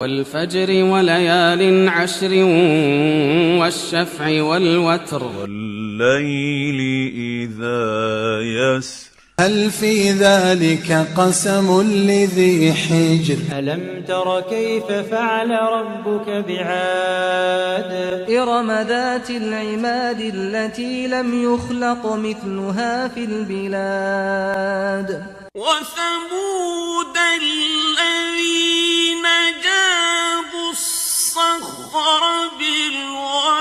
والفجر وليال عشر والشفع والوتر والليل إذا يسر هل في ذلك قسم لذي حجر ألم تر كيف فعل ربك بعاد إرم ذات العماد التي لم يخلق مثلها في البلاد وثمود الذين جابوا الصخر بالواد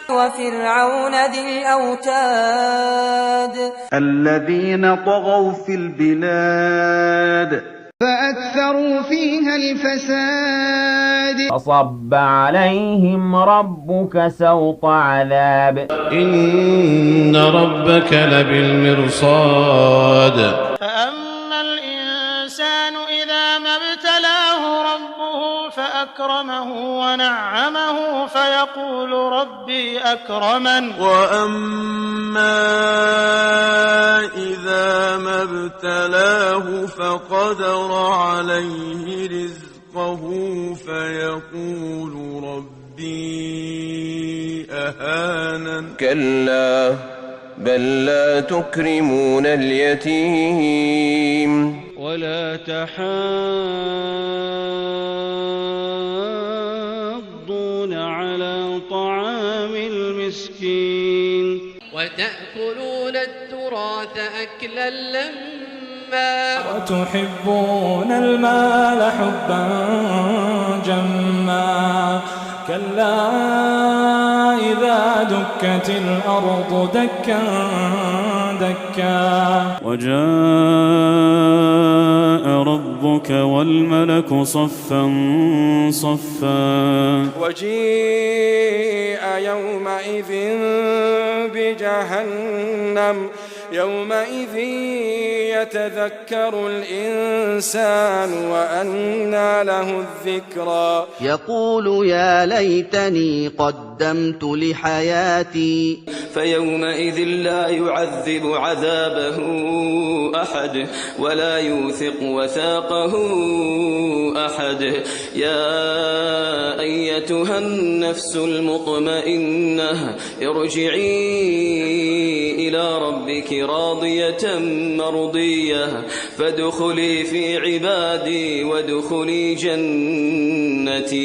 وفرعون ذي الأوتاد الذين طغوا في البلاد فأكثروا فيها الفساد فصب عليهم ربك سوط عذاب إن ربك لبالمرصاد فأما الإنسان إذا ما ابتلاه ربه فأكرمه ونعمه فيقول ربي أكرمن وأما إذا ما ابتلاه فقدر عليه رزقه فيقول ربي أهانن كلا بل لا تكرمون اليتيم ولا تحاضون على طعام المسكين وتأكلون التراث أكلا لما وتحبون المال حبا جما كلا إذا دكت الأرض دكا دكا وجاء ربك والملك صفا صفا وجيء يومئذ بجهنم يومئذ يتذكر الإنسان وأنى له الذكرى يقول يا ليتني قدمت لحياتي فيومئذ لا يعذب عذابه أحد ولا يوثق وثاقه أحد يا أيتها النفس المطمئنة ارجعي إلى ربك راضية مرضية فادخلي في عبادي وادخلي جنتي.